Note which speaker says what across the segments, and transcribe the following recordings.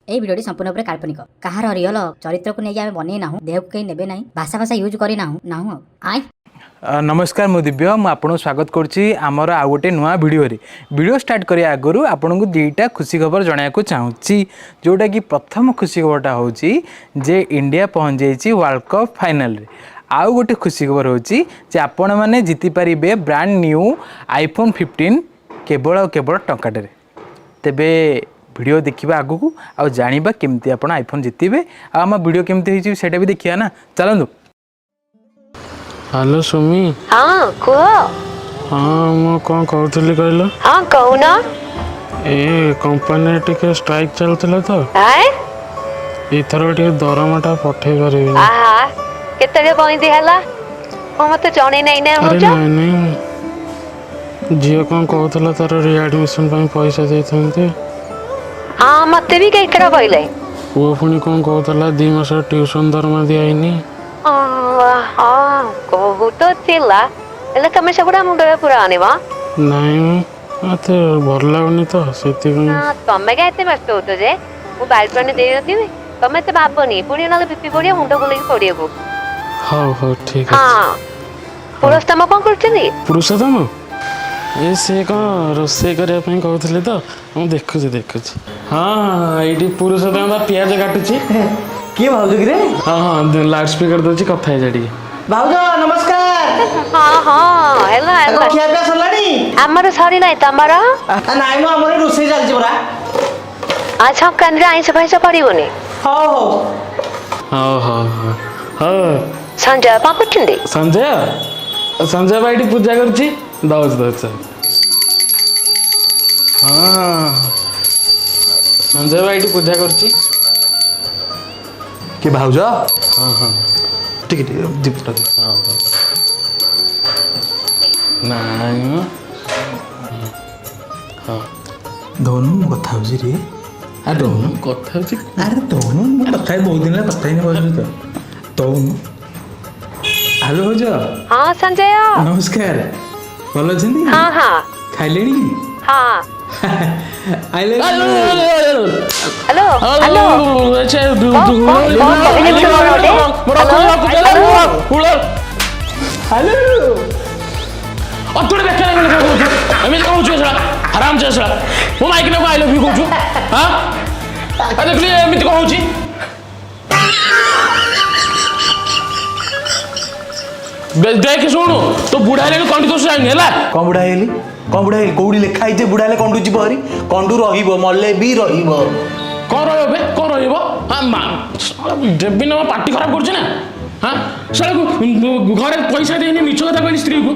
Speaker 1: এই ভিডিওটি সম্পূর্ণ উপরে কাল্পনিক কাହାର রিଅଲ ଚରିତ୍ରକୁ ନେଇକି ଆମେ ବନେଇ ନାହୁଁ ଦେହକୁ କେହି ନେବେ ନାହିଁ ଭାଷା ଭାଷା ୟୁଜ୍ କରି ନାହୁଁ ଆଇ
Speaker 2: नमस्कार मु दिव्य मु आपको स्वागत करुच्ची आमर आउ गोटे नुआ वीडियो स्टार्ट करिया आगु आपको दुईटा खुशी खबर जनाया चाहूँगी जोटा कि प्रथम खुशी खबरटा हूँ जे इंडिया पहुँच जाइए वर्ल्ड कप फाइनल रे आउ गोटे खुशी खबर हूँ जे आपण मैंने जीतिपारे ब्रांड न्यू आईफोन 15 केवल केवल टंकाटे तेबे वीडियो देखा आगू आउ जाना केमती आप आईफोन जीतबे आम वीडियो केमती होटा भी देखिए ना चलतु।
Speaker 3: हेलो सुमी।
Speaker 4: हाँ कुह।
Speaker 3: हाँ मु कौन कहूली कहल।
Speaker 4: हाँ कहूना।
Speaker 3: ए कंपनी टिके स्ट्राइक चलता तो एथर टे दरमाटा पठे पारे।
Speaker 4: आहा केतले बंदी हला ओ मते जणे नै नै हो जा।
Speaker 3: नहीं जियो कौन कहला तार रिएडमिशन ପାଇଁ पैसा देथनते।
Speaker 4: हाँ मते भी केकरा कहले
Speaker 3: वो पुणी कौन कहला 2 मास ट्यूशन दरमा दियाइनी।
Speaker 4: हाँ कहू तो थिला एला तमे सबुडा मुंडे पूरा आनेवा।
Speaker 3: नहीं मते भल लागनी तो सेति
Speaker 4: हां तमे का एते व्यस्त होतो जे मु बालपने देई नथिबे तमे ते भाबनी पुणी नले बीपी पड़िया मुंडो को लेके पड़ियाबो।
Speaker 3: हो ठीक है।
Speaker 4: हाँ पुरुषोत्तम कौन करछनी।
Speaker 3: पुरुषोत्तम ए से कौन रोषे करने कहते तो मुझे देखुची। हाँ ये पुरुषोत्तम पियाज काटुची
Speaker 5: किए भाउज कि रे।
Speaker 3: हाँ हाँ लाउड स्पीकर दूची कथा है जड़ी
Speaker 5: भाउज नमस्कार।
Speaker 4: हाँ हाँ हेला हेला
Speaker 5: खिया पिया सरलानी
Speaker 4: हमर सरी नै तमर
Speaker 5: नाइ नो हमरे रोसे चलछि बरा।
Speaker 4: अच्छा कंद्रे आइस पैसा पड़िबोनी।
Speaker 5: हो हो
Speaker 3: हाँ हाँ हाँ हाँ
Speaker 4: संजय पा करछिंदी।
Speaker 3: संजय भाई पूजा करछि दौच हाँ संजय भाई पूजा करछि
Speaker 2: कि भाउज।
Speaker 3: हाँ हाँ
Speaker 2: ठीक है दीपटा
Speaker 3: हाँ हाँ नाइ हाँ
Speaker 2: दोनों कथा होजी रे अरे दोनों
Speaker 3: कथा होछि
Speaker 2: अरे दोनों कथा बहुत दिन कथा ही नहीं तो हेलो भाउज।
Speaker 4: हाँ संजय
Speaker 2: नमस्कार भल अच्छी।
Speaker 4: हाँ हाँ
Speaker 2: खाइले
Speaker 4: हाँ
Speaker 2: आइले
Speaker 4: हेलो हेलो
Speaker 3: आराम से मो माइक ने आई लव यू कहूँ। हाँ देखिए एमती कहूँ देख शुणु तो बुढ़ा हेले कंडी दोष जाइए
Speaker 2: कौन बुढ़ा हेली कौड़ी लिखा है बुढ़ा हेले कंडू जीव हरी कंडू रहिबो मले भी रहिबो
Speaker 3: कौन रहिबो हाँ देवी ना पार्टी खराब करछ ना। हाँ साला घरे पैसा देनी मिछ कथा कहली स्त्री को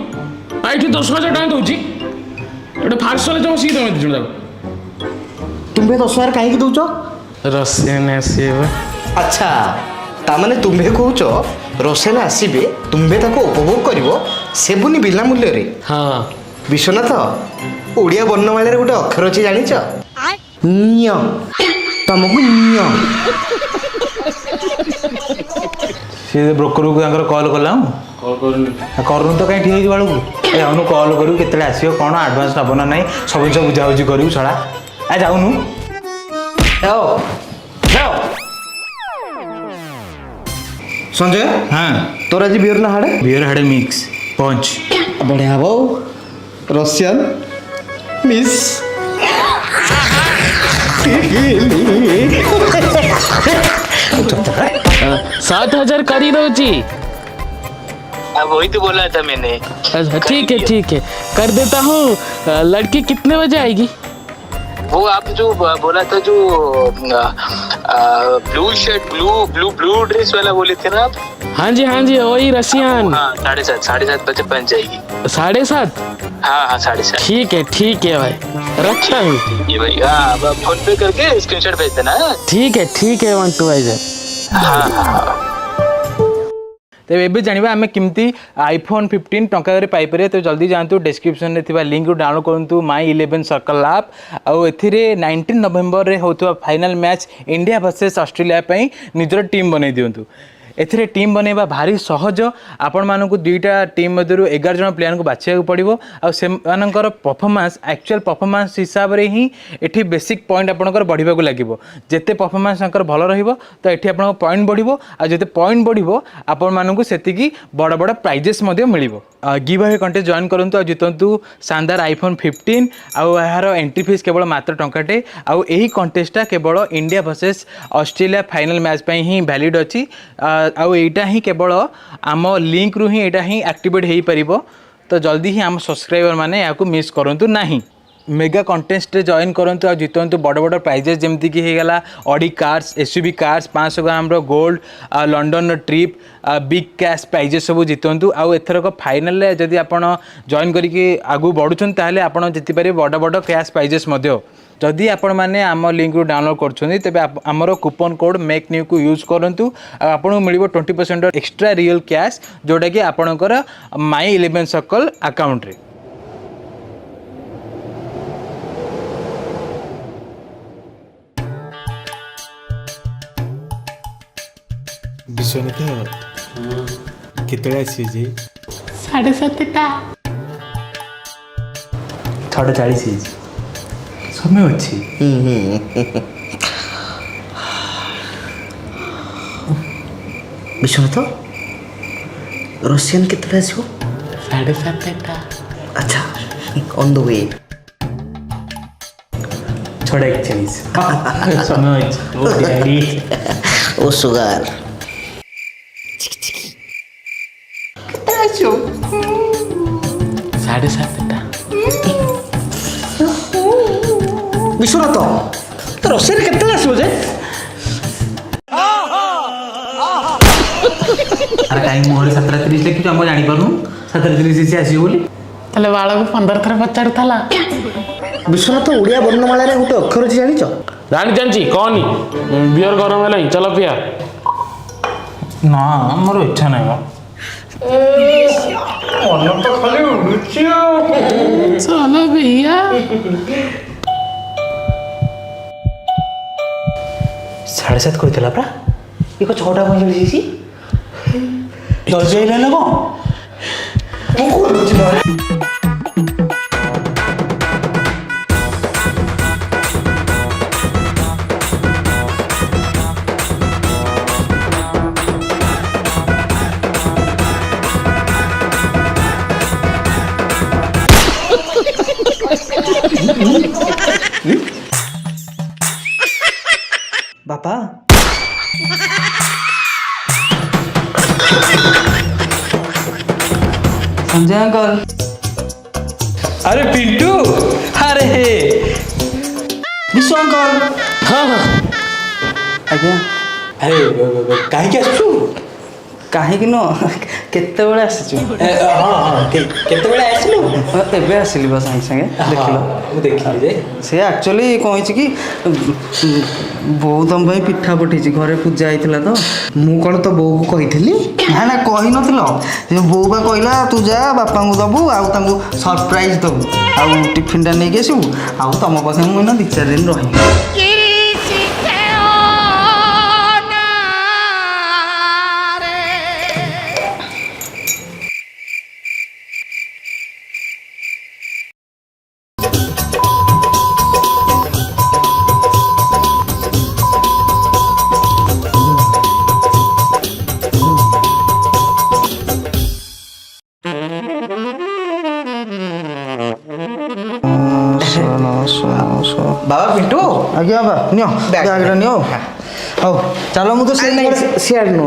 Speaker 3: आइठी 10,000 टका दउची एटा फारसल जो सी दमे दिजण
Speaker 5: तुम्हें 10,000 काहे की दउचो
Speaker 3: रसियन आसीबे।
Speaker 5: अच्छा ता माने तुम्हें कहउचो रोसेन आसीबे तुम्हें ताको उपभोग करिवो सेबुनी बिना मूल्य रे।
Speaker 3: हाँ
Speaker 5: विश्वनाथ ओडिया वर्णमाला रे गोटे अक्षर अछि जानिच न्य तुमको न्य
Speaker 2: सी ब्रोकर को कॉल कला करूँ तो कहीं ठीक बेलू ए जाऊनु कॉल करू केते आसियो कौन आडभांस नब ना नहीं सब जिन बुझाबुझी करू छड़ा ए जाऊनु
Speaker 5: जाओ जाओ संजय।
Speaker 2: हाँ
Speaker 5: तोर आज बियर ना हाड़े
Speaker 2: बियर हाड़े मिक्स पंच
Speaker 5: बढ़िया बो रशियन मिस
Speaker 3: 7,000 करी दउची।
Speaker 6: अब वही तो बोला था मैंने।
Speaker 3: अच्छा ठीक है कर देता हूँ। लड़की कितने बजे आएगी।
Speaker 6: वो आप जो बोला था जो ब्लू शर्ट ब्लू ड्रेस वाला बोले थे ना आप।
Speaker 3: हाँ जी वही रसियन।
Speaker 6: हाँ 7:30 बजे पहुँच जाएगी।
Speaker 3: 7:30।
Speaker 6: हाँ 7:30।
Speaker 3: ठीक है भाई रखता हूँ।
Speaker 6: ये भाई हाँ फोन पे करके स्क्रीनशॉट भेज देना।
Speaker 3: ठीक है 1 2 भाई।
Speaker 6: हाँ
Speaker 2: तेज ए जानवा आम केमती आईफोन 15 टंका पाइपर तो जल्दी जातु डिस्क्रिप्शन में लिंक को डाउनलोड करूँ माई 11 सर्कल आप आउ ए 19 नवेम्बर में होता final match India versus Australia निजर टीम बनई दिंतु एथिरे टीम बनैबा भारी सहज आपण मानकु दुईटा टीम मध्यरु 11 जन प्लेयर को बाछिया पड़िबो आ सेमानकर परफॉर्मेंस एक्चुअल परफॉर्मेंस हिसाब रे ही एठी बेसिक पॉइंट आपनकर बढ़िबा को लागिबो जेते परफॉर्मेंस अंकर भलो रहिबो तो एठी आपन पॉइंट बढ़िबो आ जेते पॉइंट बढ़िबो आपण मानकु सेतिकी बड़ बड़ प्राइजेस मध्ये मिलिबो गिव अवे कंटेस्ट जॉइन करंतु आ जितंतु शानदार आईफोन 15 आउ यार एंट्री फीस केवल मात्र टंकाटे आउ एही कंटेस्टटा केवल India versus Australia final match पे ही वैलिड अच्छी आउ एटा ही केवल आम लिंक रु ही एटा ही एक्टिवेट हो पारिबो तो जल्दी ही आम सब्सक्राइबर माने याकू मिस करंतु नहीं मेगा कंटेस्ट रे जॉइन करंतु आ जितंतु बड़ बड़ प्राइजेस जेमती कि हेगला Audi cars SUV cars 500 gram रो gold London trip big cash prizes सब जितंतु आउ एथरक फाइनल रे जदी आपण जॉइन करिके आगु बढ़ुछन ताले आपण जिति पारे बड़ बड़ कैश प्राइजेस मध्य जदि आपण माने आम लिंक रु डाउनलोड करछोनी तबे हमरो कूपन कोड मेक न्यू को यूज करंतु आपण मिलिबो 20% एक्स्ट्रा रियल कैश जोटा कि आपणकर माई 11 सर्कल अकाउंट रे
Speaker 7: विश्वनाथ केतळे आसी जे
Speaker 3: 7:30
Speaker 2: 6:40 समय अच्छी
Speaker 5: विश्वनाथ रशियन केतळे आसीबो
Speaker 3: 7:30
Speaker 5: अच्छा ऑन द वे
Speaker 2: 6:41 समय अच्छी
Speaker 5: ओ सुगार
Speaker 3: साढ़े 7:30
Speaker 5: विश्वनाथ तो रशियन केतळे आसीबो जे
Speaker 2: अरे कहीं मोहरे 7:30 लेखि हम जानी पारनु 7:30 से आसी बोली
Speaker 3: ताले बाळा को 15 थर पचारुथला
Speaker 5: विश्वनाथ ओडिया वर्णमाला रे गोटे अक्षर अछि जानिछ
Speaker 3: जानी कहनी बियर गरम है चलो पिया
Speaker 2: ना मोर इच्छा नहीं बा
Speaker 3: चलो भैया
Speaker 2: 7:30 कहला परा ये को 6:45 दस जाइला ना
Speaker 5: बापा
Speaker 8: संजय अंकल
Speaker 2: अरे पिंटू अरे
Speaker 8: विश्व अंकल
Speaker 3: हाँ हाँ
Speaker 8: आज्ञा
Speaker 2: अरे कहीं आसु
Speaker 8: कहीं केतबेले आसीचु
Speaker 2: हाँ हाँ केतबेले आसिलु
Speaker 8: एबे आसिली बस साइंस संगे देखिलो
Speaker 2: मु देखिली जे
Speaker 8: से एक्चुअली कहिछि कि बोउ तम भाई पिठा पठेछि घरे पूजा आइतला तो
Speaker 5: मु कोन तो बोउ को कहिथिली
Speaker 8: ना ना कहि नथिलो जे बोउ बा कहला तू जा बापा को दबु आ तांको सरप्राइज दबु आ टिफिन टा नै गेसु आ तम पाखे मु न 2-4 दिन रही
Speaker 5: बाबा पिंटू
Speaker 8: आज्ञा बाबा नियो बैग नियो हौ चलो मु तो
Speaker 5: सियार नो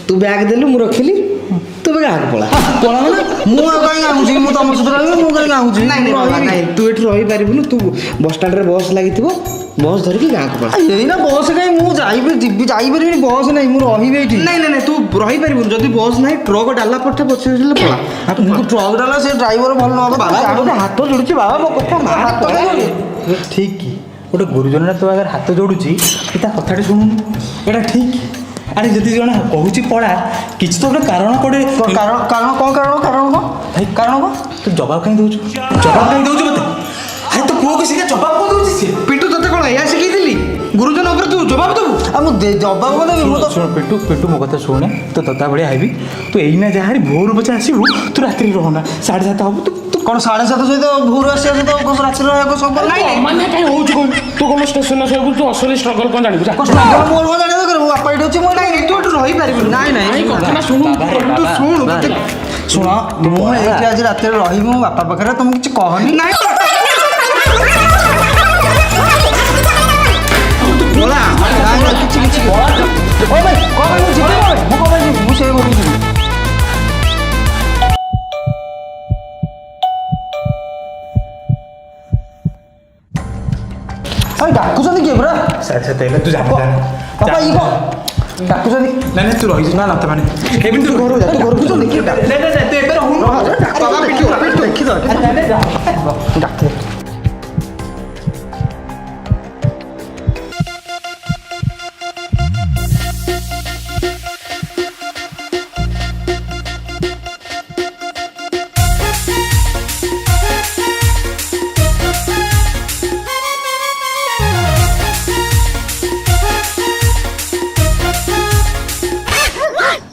Speaker 5: तू बैग देलु मु रखिली तू बैग आग पळा
Speaker 8: कोला ना मु कहीं आउछि मु तम सହିତ रहबी मु कहीं आउछि
Speaker 5: नहीं नहीं नहीं तू एठी रही पारिबुनु तू बस स्टैंड रे बस लागिथिबो बस धरिकी गाँ को पळा
Speaker 8: एई ना बस कहीं मु जाई परबी बस नहीं मु रहिबे एठी
Speaker 5: नहीं नहीं नहीं तू रही पारिबुनु जदी बस नहीं ट्रक डाला पठे पछिले पळा
Speaker 8: मु ट्रक डाला से ड्राइवर भल न
Speaker 5: बाबा गोटे हाथ जोडुची बाबा मो कथा हाथ
Speaker 2: ठीक कि गोटे गुरुजन तो आगे हाथ जोड़ुची ता कथाटे शुणुनु एटा ठीक अरे जदि जण कहूची पड़ा किछ तो गोटे कारण कोडे
Speaker 8: कारण कारण कौन
Speaker 2: भाई
Speaker 8: कारण को
Speaker 2: तू जवाब कहीं दउछु मते अरे तो पुओ को सिका जवाब को दउची से
Speaker 5: पिंटू तते कोन या सिखैथिली गुरुजन ऊपर तू
Speaker 8: ଜବାବ ଦେବୁ ଆଉ ମୁଁ ଜବାବ କଣ ଦେବି ମୁଁ ତ
Speaker 2: ଶୁଣ ପିଣ୍ଟୁ ପିଣ୍ଟୁ ମୋ କଥା ଶୁଣେ ତୁ ତତା ଭଳିଆ ହେବି ତୁ ଏଇନା ଯାହାରି ଭୋରୁ ପଛେ ଆସିବୁ ତୁ ରାତିରେ ରହନା 7:30 ହବ ତୁ
Speaker 8: କ'ଣ 7:30 ସହିତ ଭୋରୁ ଆସିବା ସହିତ ରାତିରେ ରହିବାକୁ ସବୁ
Speaker 3: ନାଇଁ ମାନେ କାଇଁ ହଉଛୁ କହିଲୁ ତୁ କ'ଣ ଷ୍ଟେସନରେ ଶୋଇବୁ ତୁ ଅସଲି ଷ୍ଟ୍ରଗଲ୍ କ'ଣ ଜାଣିବୁ ଯା।
Speaker 8: ମୋର କ'ଣ ଜାଣିବା ଦରକାର ମୋ ବାପା ଏଇଠି ଅଛି ମୁଁ ନାଇଁ ତୁ ଏଠି ରହିପାରିବିନି ନାଇଁ
Speaker 3: ନାଇଁ କଥା ନା ଶୁଣୁ
Speaker 8: ତୁ ଶୁଣୁ ଶୁଣ ମୁଁ ଏଇଠି ଆଜି ରାତିରେ ରହିବି ମୋ ବାପା ପାଖରେ ତମକୁ କିଛି କହନି ନାଇଁ ମୁଁ ସେ କରୁଛି ଡାକୁଛନ୍ତି କିଏ ପୁରା
Speaker 2: ତୁ ଯା
Speaker 8: ବାପା ଇଏ କ'ଣ ଡାକୁଛନ୍ତି
Speaker 2: ନାଇଁ ତୁ ରହିଛୁ ନା ନତେ ମାନେ ଏବେ ତୁ ଘରୁ
Speaker 8: ତୁ ଘରକୁ ତୁ ଦେଖି
Speaker 2: ତୁ ଏବେ ରହୁନୁ
Speaker 8: ଦେଖି ଡାକି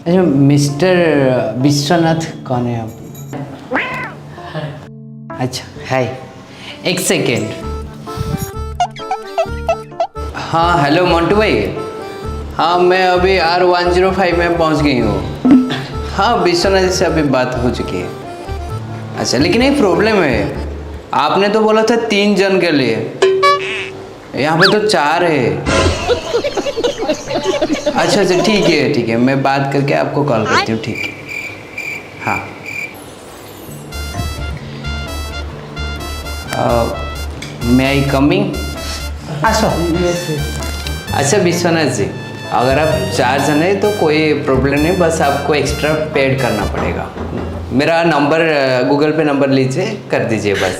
Speaker 9: अच्छा मिस्टर विश्वनाथ कौन है आप? अच्छा हाय एक सेकेंड हाँ हेलो मोंटू भाई हाँ मैं अभी R105 में पहुंच गई हूँ हाँ विश्वनाथ जी से अभी बात हो चुकी है अच्छा लेकिन एक प्रॉब्लम है आपने तो बोला था 3 जन के लिए यहाँ पे तो 4 है अच्छा अच्छा ठीक है मैं बात करके आपको कॉल करती हूँ ठीक है हाँ मैं आई कमिंग अच्छा विश्वनाथ जी अगर आप 4 जन हैं तो कोई प्रॉब्लम नहीं बस आपको एक्स्ट्रा पेड करना पड़ेगा मेरा नंबर गूगल पे नंबर लीजिए कर दीजिए बस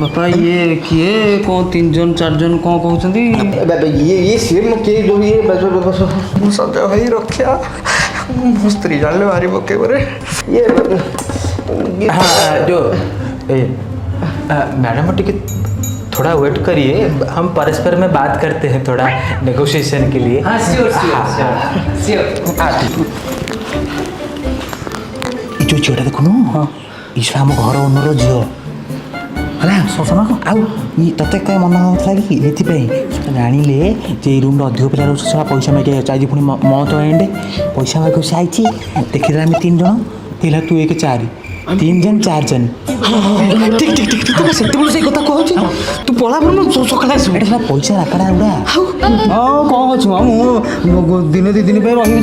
Speaker 8: बापा ये किए कौन 3 जन 4 जन कौन कहते
Speaker 5: ये सी मो किए जो ये सजा भाई रक्षा मो स्त्री जान मारी पके ये
Speaker 2: हाँ जो मैडम टिके थोड़ा वेट करिए हम परस्पर में बात करते हैं थोड़ा नेगोशिएशन के लिए
Speaker 9: हाँ श्योर
Speaker 5: जो झीटा देखुनु हाँ ईश्वर आम घर ओनर झील है शोषण आउ ते कहीं मन होता कि ये जानिले जे रूम अधिक पिला रोज पैसा मागे आज पुणी मंथ एंड पैसा मागे से आई देखिए आम 3 जन पिला तू 1 4 3 जन 4 जन ठीक ठीक ठीक ठीक से कथा कहूँ तू पला सकाल आसो पैसा राकड़ा गुड़ा
Speaker 8: हाँ कौन अच्छी मु दिने 2 दिन रही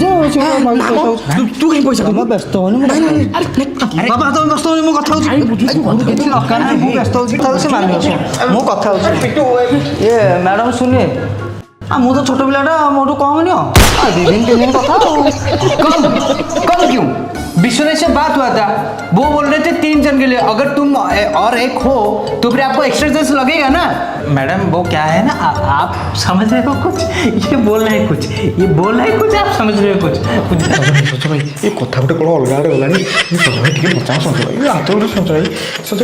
Speaker 8: तू कहीं पैसा व्यस्त होनी बाबा तुम व्यस्त होनी कथा दरकार नहीं व्यस्त से मान मो कथा ये मैडम सुनिए मु तो छोट पिलाटा मोटू कम नहीं 2 दिन 3 दिन कथा
Speaker 9: कम क्यों विश्वनाथ से बात हुआ था वो बोल रहे थे 3 जन के लिए अगर तुम और एक हो तो फिर आपको एक्स्ट्रा चार्ज लगेगा ना
Speaker 2: मैडम वो क्या है ना आप समझ रहे हो कुछ ये बोल रहे हैं कुछ ये बोल रहे हैं कुछ आप समझ रहे हो कुछ
Speaker 5: सोच भाई ये कथा गोटे कौन अलग आड़े गलानी सोच भाई ठीक बचा सोच भाई हाथ गोटे सोच भाई सोच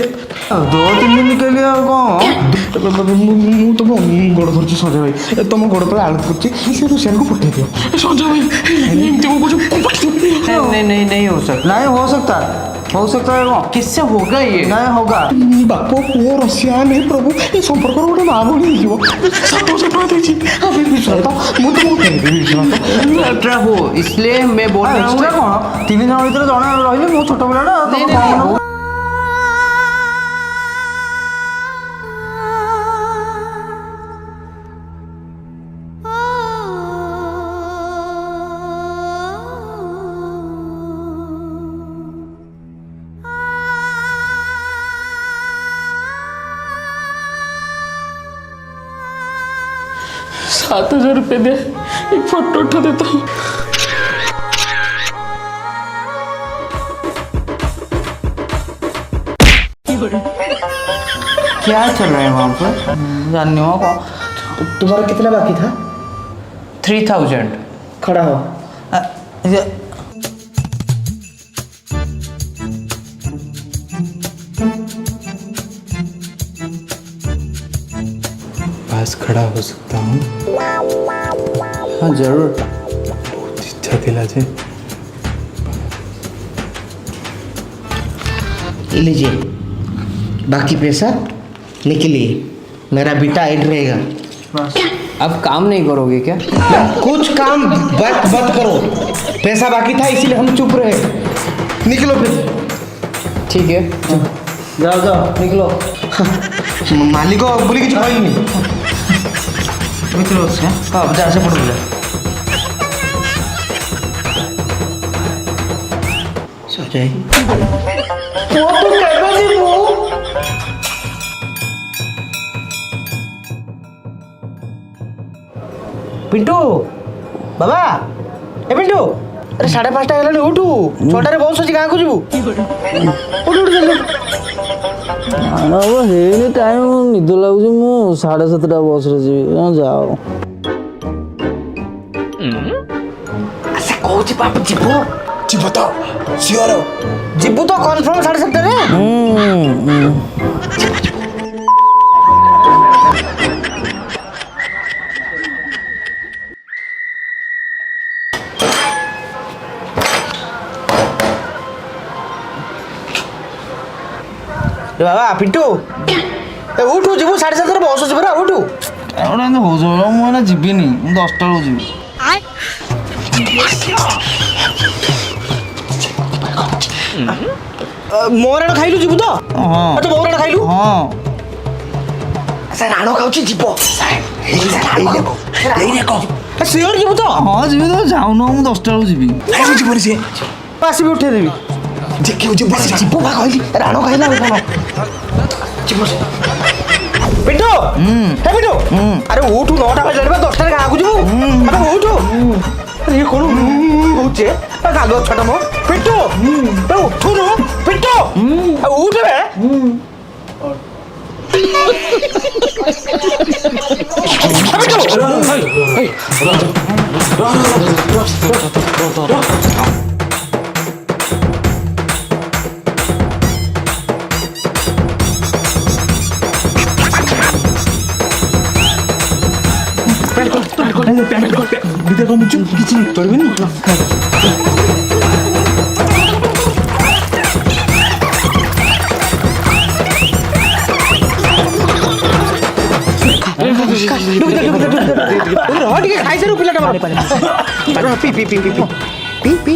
Speaker 8: 2-3 दिन के लिए कौन
Speaker 5: ମୁଁ ତମ ଗୋଡ଼ ଧରୁଛି ସଞ୍ଜୟ ଭାଇ ତମ ଗୋଡ଼ ତଳେ ଆଳୁ କରୁଛି ସେ ରୋଷେଇଆକୁ ପଠେଇ ଦିଅ
Speaker 3: ସଞ୍ଜୟ ଭାଇ ଏମିତି କ'ଣ କହୁଛୁ
Speaker 9: नहीं हो सकता
Speaker 8: नहीं हो सकता है कौन
Speaker 9: किससे होगा ये
Speaker 8: नहीं होगा
Speaker 5: ବାପ ପୁଅ ରସିଆ ନାହିଁ ପ୍ରଭୁ ଏ ସମ୍ପର୍କର ଗୋଟେ ନାମ ହେଇଯିବ 7,000 ଟଙ୍କା ଦେଇଛି ବିଶ୍ୱାସ ମୁଁ ତ ବିଶ୍ୱାସ
Speaker 9: एक्स्ट्रा हो इसलिए मैं बोल रहा हूँ
Speaker 8: କଣ 3 ଜଣ ଭିତରେ ଜଣେ ରହିଲେ ମୁଁ ଛୋଟ ପିଲାଟା
Speaker 3: ₹7,000 दे एक फोटो उठा देता हूँ
Speaker 8: क्या चल रहा है वहाँ पर जानने हो कौन
Speaker 5: तुम्हारा कितना बाकी था
Speaker 9: 3000
Speaker 5: खड़ा हो
Speaker 2: पास खड़ा हो सकता हूँ?
Speaker 9: हाँ जरूर।
Speaker 2: बहुत इच्छा थिला जे।
Speaker 8: लीजिए बाकी पैसा निकलिए, मेरा बेटा ऐड रहेगा।
Speaker 9: अब काम नहीं करोगे क्या?
Speaker 8: कुछ काम मत करो, पैसा बाकी था इसीलिए हम चुप रहे। निकलो फिर।
Speaker 9: ठीक है
Speaker 8: जाओ जाओ निकलो। मालिक को बोली कि कोई नहीं मित्रों से। हाँ जा से पड़ जा। सजाई वो तो कहबे नहीं वो। पिंटू बाबा ए पिंटू अरे 5:30 हेलानी उठू 6टाରେ ବସ୍ ଅଛି ଗାଁକୁ ଯିବୁ। ଉଠ ଜଲ୍ଦି।
Speaker 10: ହେଇନି ଟାଇମ୍ ନିଦ ଲାଗୁଛି ମୁଁ 7:30 ବସ୍ରେ ଯିବି ଯାଅ।
Speaker 8: ସେ କହୁଛି ବାପ ଯିବୁ ତ ସିଓର ଯିବୁ ତ କନଫର୍ମ 7:30ରେ। बाबा पिंटू ए उठू ଯିବୁ 7:30ରେ ବସ୍ ଅଛି ପରା ଉଠୁ।
Speaker 10: ଏଗୁଡ଼ା ଏମିତି ହଉଛ ମୁଁ ଏଇନା ଯିବିନି, ମୁଁ 10ଟା ବେଳକୁ ଯିବି।
Speaker 8: ମୋ ରାଣ ଖାଇଲୁ ଯିବୁ ତ?
Speaker 10: ହଁ
Speaker 8: ତୁ ମୋ ରାଣ ଖାଇଲୁ?
Speaker 10: ହଁ
Speaker 8: ସେ ରାଣ ଖାଉଛି ଯିବ ସିଓର ଯିବୁ ତ?
Speaker 10: ହଁ ଯିବି ତ ଯାଉନ ମୁଁ 10ଟା ବେଳକୁ ଯିବି।
Speaker 8: ଯିବନି ସିଏ ଆସିବି ଉଠେଇଦେବି। ଯିବ ବା କହିଲି ରାଣ ଖାଇଲା ଆଉ କଣ ଯିବ ସେ। ପିଣ୍ଟୁ ହେ ପିଣ୍ଟୁ ଆରେ ଉଠୁ 9ଟା ବାଜିଲାଣି ବା 10ଟାରେ ଗାଁକୁ ଯିବୁ। ଆରେ ଉଠୁ ଆରେ ଇଏ କଣ ହଉଛି ଗାଲୁଆ ଛୋଟ ମୋ ପିଣ୍ଟୁ ଉଠୁନୁ ପିଣ୍ଟୁ ଉଠୁ ବେ।
Speaker 10: କିଛି କରିବିନି।
Speaker 8: ଟିକେ ଖାଇସାରୁ ପିଲାଟା P P P P P P P P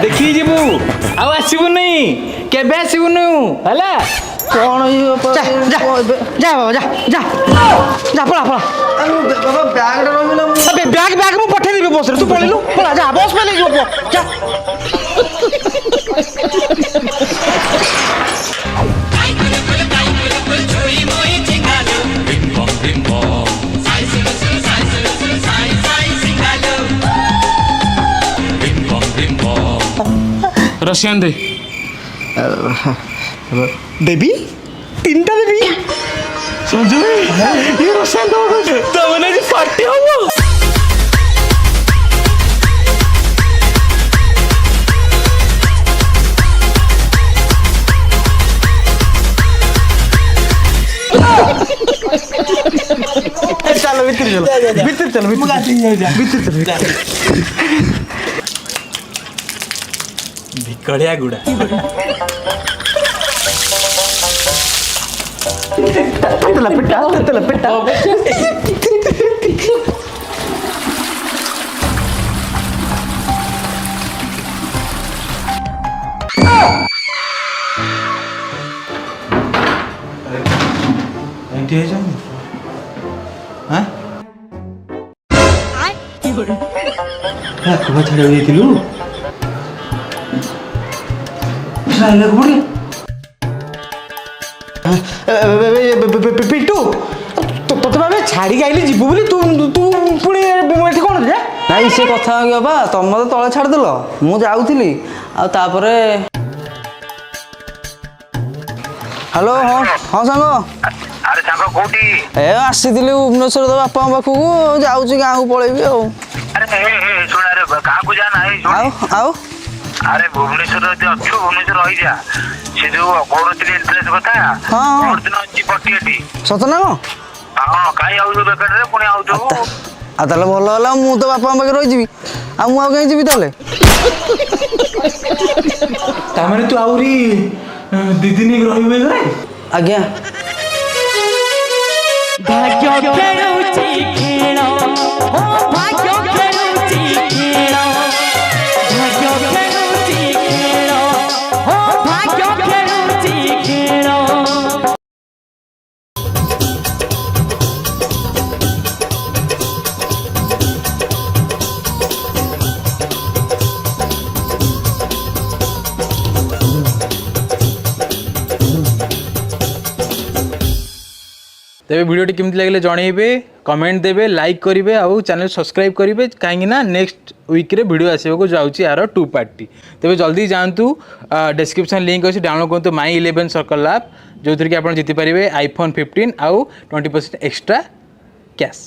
Speaker 10: ଦେଖି ଯିବୁ ଆଉ ଆସିବୁନି, କେବେ ଆସିବୁନି ହେଲା। କଣ
Speaker 8: ଯା ବାବା ଯା ଯା ଯା ପଳା ପଳା।
Speaker 10: ବାବା ବ୍ୟାଗ୍ଟା ରହିଗଲା।
Speaker 8: ବ୍ୟାଗ ମୁଁ ପଠେଇଦେବି ବସ୍ରେ ତୁ ପଳେଇଲୁ ପଳା ଯା ବସ୍ ପାଇଁ ନେଇଯିବ ଯା।
Speaker 3: रशियन दे
Speaker 8: देवी 3टा देवी
Speaker 3: संजू ये रशियन दो तो मैंने जी पार्टी हो
Speaker 8: चलो भीतर चलो भीतर चलो भीतर
Speaker 2: भिकड़िया गुड़ा
Speaker 8: पिटा
Speaker 2: ଏମିତି ହେଇଛନ୍ତି ହଁ କୁବା ଛାଡ଼ିବାକୁ ଯାଇଥିଲୁ
Speaker 8: पिंटू तोते भावे छाड़ी आइली जीवु बोली तू तू पुणी एठी कोन रे
Speaker 10: ନାଇଁ ସେ କଥା ବାବା ତମେ ତ ତଳେ ଛାଡ଼ିଦେଲ, ମୁଁ ଯାଉଥିଲି ଆଉ ତାପରେ
Speaker 8: ହ୍ୟାଲୋ ହଁ ହଁ ସାଙ୍ଗ
Speaker 6: ଆରେ ସାଙ୍ଗ କୋଉଠି?
Speaker 8: ଏ ଆସିଥିଲି ଭୁବନେଶ୍ୱର ତ ବାପାଙ୍କ ପାଖକୁ ଯାଉଛି ଗାଁକୁ ପଳେଇବି ଆଉ
Speaker 6: ଆରେ ଶୁଣ ଆରେ କାହାକୁ ଯା ନାହିଁ
Speaker 8: ଆଉ
Speaker 6: ଆରେ ଭୁବନେଶ୍ୱର ଯଦି ଅଛୁ ଭୁବନେଶ୍ୱର ରହିଯା। ସେ ଯୋଉ କହୁନଥିଲି ଇଣ୍ଟରେଷ୍ଟ କଥା
Speaker 8: ହଁ।
Speaker 6: ପରଦିନ ଅଛି ପଟିଆଟି।
Speaker 8: ସତ ନା କଣ?
Speaker 6: ହଁ କାହିଁ ଆଉଛୁ ବେକାରରେ ପୁଣି ଆଉଛୁ।
Speaker 8: ଆଉ ତାହେଲେ ଭଲ ହେଲା ମୁଁ ତ ବାପାଙ୍କ ପାଖରେ ରହିଯିବି ଆଉ ମୁଁ ଆଉ କାହିଁ ଯିବି ତାହେଲେ
Speaker 2: ତାମାନେ ତୁ ଆହୁରି 2 ଦିନ ରହିବୁ ଘରେ?
Speaker 8: ଆଜ୍ଞା
Speaker 10: ଭାଗ୍ୟ ଖେଳୁଛି ଖେଳ ଓ ଭାଗ୍ୟ ଖେଳୁଛି ଖେଳ ଭାଗ୍ୟ ଖେଳୁଛି ଖେଳ ଓ ଭାଗ୍ୟ ଖେଳୁଛି ଖେଳ।
Speaker 2: ତେବେ ଭିଡ଼ିଓଟି କେମିତି ଲାଗିଲେ ଜଣେଇବେ, କମେଣ୍ଟ ଦେବେ, ଲାଇକ୍ କରିବେ ଆଉ ଚ୍ୟାନେଲ୍ ସବସ୍କ୍ରାଇବ୍ କରିବେ କାହିଁକି ନା ନେକ୍ସଟ ୱିକ୍ରେ ଭିଡ଼ିଓ ଆସିବାକୁ ଯାଉଛି ଆର 2 ପାର୍ଟଟି। ତେବେ ଜଲ୍ଦି ଯାଆନ୍ତୁ, ଡେସ୍କ୍ରିପ୍ସନ୍ ଲିଙ୍କ୍ ଅଛି, ଡାଉନଲୋଡ଼ କରନ୍ତୁ My11 Circle ଆପ୍, ଯେଉଁଥିରେ କି ଆପଣ ଜିତିପାରିବେ iPhone 15 ଆଉ 20% ଏକ୍ସଟ୍ରା କ୍ୟାଶ୍।